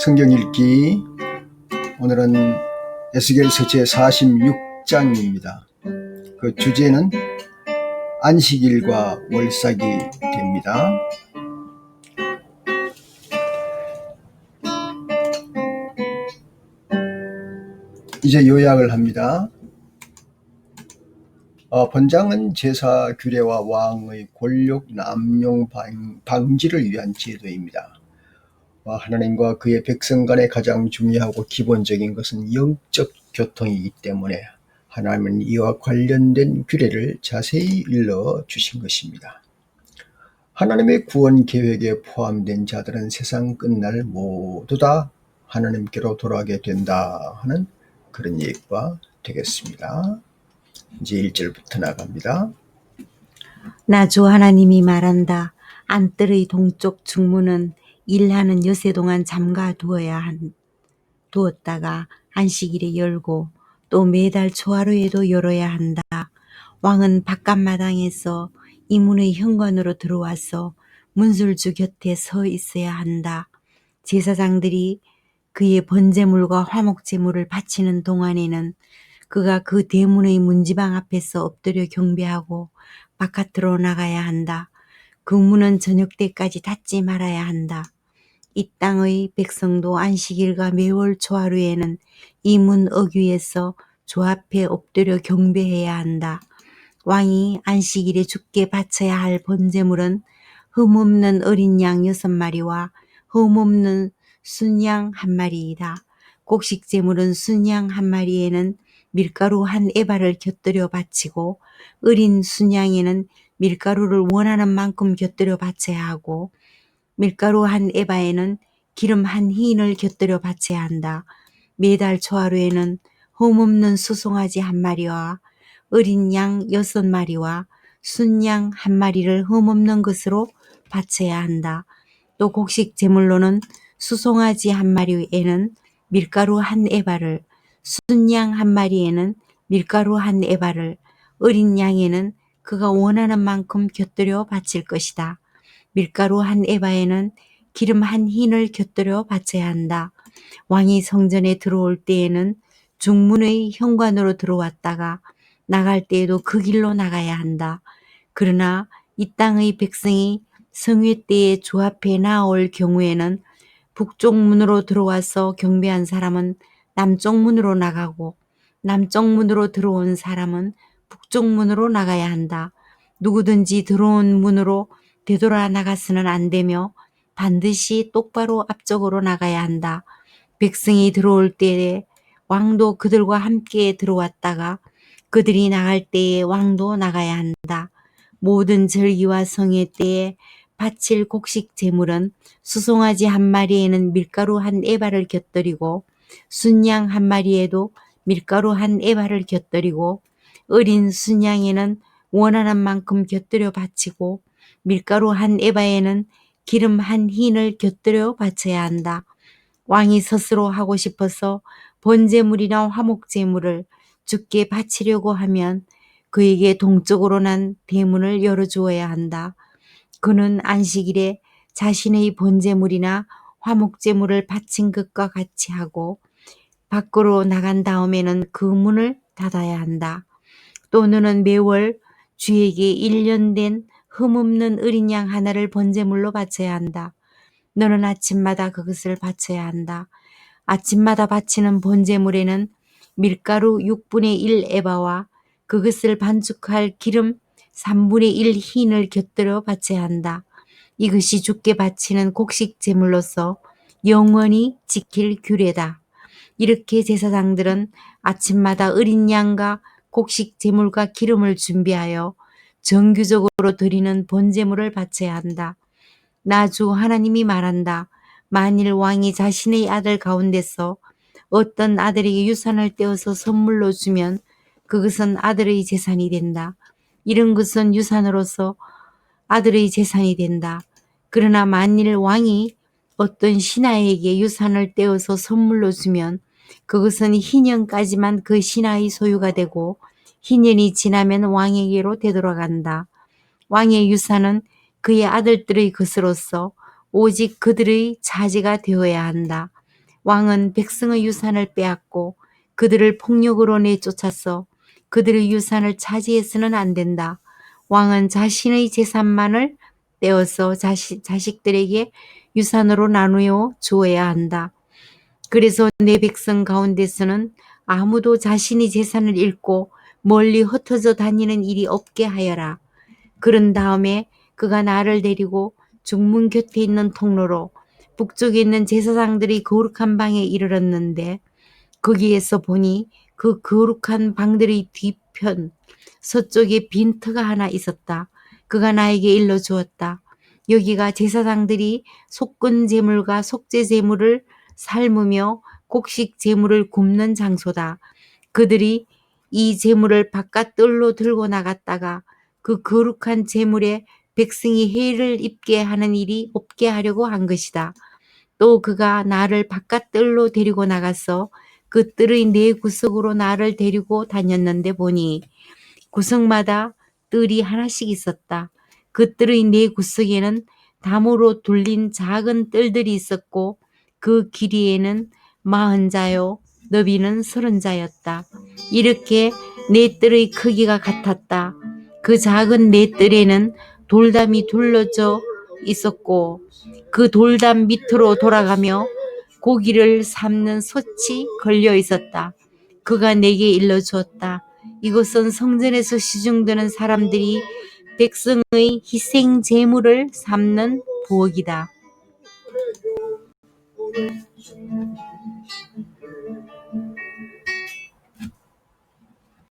성경 읽기 오늘은 에스겔서 제46장입니다. 그 주제는 안식일과 월삭일입니다. 이제 요약을 합니다. 본장은 제사 규례와 왕의 권력 남용 방지를 위한 제도입니다. 하나님과 그의 백성 간에 가장 중요하고 기본적인 것은 영적 교통이기 때문에 하나님은 이와 관련된 규례를 자세히 일러주신 것입니다. 하나님의 구원 계획에 포함된 자들은 세상 끝날 모두 다 하나님께로 돌아가게 된다 하는 그런 얘기가 되겠습니다. 이제 1절부터 나갑니다. 나 주 하나님이 말한다. 안뜰의 동쪽 중문은 일하는 여세 동안 잠가 두었다가 안식일에 열고 또 매달 초하루에도 열어야 한다. 왕은 바깥마당에서 이 문의 현관으로 들어와서 문술주 곁에 서 있어야 한다. 제사장들이 그의 번제물과 화목제물을 바치는 동안에는 그가 그 대문의 문지방 앞에서 엎드려 경배하고 바깥으로 나가야 한다. 그 문은 저녁 때까지 닫지 말아야 한다. 이 땅의 백성도 안식일과 매월 초하루에는 이 문 어귀에서 주 앞에 엎드려 경배해야 한다. 왕이 안식일에 주께 바쳐야 할 번제물은 흠없는 어린 양 6마리와 흠없는 순양 1마리이다. 곡식제물은 순양 1마리에는 밀가루 1에바를 곁들여 바치고 어린 순양에는 밀가루를 원하는 만큼 곁들여 바쳐야 하고 밀가루 1에바에는 기름 1흰을 곁들여 바쳐야 한다. 매달 초하루에는 흠없는 수송아지 1마리와 어린 양 6마리와 순양 1마리를 흠없는 것으로 바쳐야 한다. 또 곡식 제물로는 수송아지 1마리에는 밀가루 1에바를, 순양 1마리에는 밀가루 1에바를, 어린 양에는 그가 원하는 만큼 곁들여 바칠 것이다. 밀가루 1에바에는 기름 1흰을 곁들여 바쳐야 한다. 왕이 성전에 들어올 때에는 중문의 현관으로 들어왔다가 나갈 때에도 그 길로 나가야 한다. 그러나 이 땅의 백성이 성회 때에 주 앞에 나올 경우에는 북쪽 문으로 들어와서 경배한 사람은 남쪽 문으로 나가고 남쪽 문으로 들어온 사람은 북쪽 문으로 나가야 한다. 누구든지 들어온 문으로 되돌아 나가서는 안 되며 반드시 똑바로 앞쪽으로 나가야 한다. 백성이 들어올 때에 왕도 그들과 함께 들어왔다가 그들이 나갈 때에 왕도 나가야 한다. 모든 절기와 성회 때에 바칠 곡식 제물은 수송아지 1마리에는 밀가루 1에바를 곁들이고 순양 1마리에도 밀가루 1에바를 곁들이고 어린 순양에는 원하는 만큼 곁들여 바치고 밀가루 1에바에는 기름 1흰을 곁들여 바쳐야 한다. 왕이 스스로 하고 싶어서 번제물이나 화목제물을 주께 바치려고 하면 그에게 동쪽으로 난 대문을 열어주어야 한다. 그는 안식일에 자신의 번제물이나 화목제물을 바친 것과 같이 하고 밖으로 나간 다음에는 그 문을 닫아야 한다. 또 너는 매월 주에게 1년 된 흠없는 어린 양 하나를 번제물로 바쳐야 한다. 너는 아침마다 그것을 바쳐야 한다. 아침마다 바치는 번제물에는 밀가루 6분의 1 에바와 그것을 반죽할 기름 3분의 1 흰을 곁들여 바쳐야 한다. 이것이 주께 바치는 곡식 제물로서 영원히 지킬 규례다. 이렇게 제사장들은 아침마다 어린 양과 곡식 제물과 기름을 준비하여 정규적으로 드리는 번제물을 바쳐야 한다. 나 주 하나님이 말한다. 만일 왕이 자신의 아들 가운데서 어떤 아들에게 유산을 떼어서 선물로 주면 그것은 아들의 재산이 된다. 이런 것은 유산으로서 아들의 재산이 된다. 그러나 만일 왕이 어떤 신하에게 유산을 떼어서 선물로 주면 그것은 희년까지만 그 신하의 소유가 되고 희년이 지나면 왕에게로 되돌아간다. 왕의 유산은 그의 아들들의 것으로서 오직 그들의 차지가 되어야 한다. 왕은 백성의 유산을 빼앗고 그들을 폭력으로 내쫓았어. 그들의 유산을 차지해서는 안 된다. 왕은 자신의 재산만을 떼어서 자식들에게 유산으로 나누어 주어야 한다. 그래서 내 백성 가운데서는 아무도 자신의 재산을 잃고 멀리 흩어져 다니는 일이 없게 하여라. 그런 다음에 그가 나를 데리고 중문 곁에 있는 통로로 북쪽에 있는 제사장들이 거룩한 방에 이르렀는데 거기에서 보니 그 거룩한 방들의 뒤편 서쪽에 빈터가 하나 있었다. 그가 나에게 일러주었다. 여기가 제사장들이 속건 제물과 속죄 제물을 삶으며 곡식 제물을 굽는 장소다. 그들이 이 제물을 바깥 뜰로 들고 나갔다가 그 거룩한 제물에 백성이 해를 입게 하는 일이 없게 하려고 한 것이다. 또 그가 나를 바깥 뜰로 데리고 나가서 그 뜰의 네 구석으로 나를 데리고 다녔는데 보니 구석마다 뜰이 하나씩 있었다. 그 뜰의 네 구석에는 담으로 둘린 작은 뜰들이 있었고 그 길이에는 40자요 너비는 30자였다. 이렇게 네 뜰의 크기가 같았다. 그 작은 네 뜰에는 돌담이 둘러져 있었고 그 돌담 밑으로 돌아가며 고기를 삶는 솥이 걸려 있었다. 그가 내게 일러주었다. 이것은 성전에서 시중드는 사람들이 백성의 희생 제물을 삶는 부엌이다.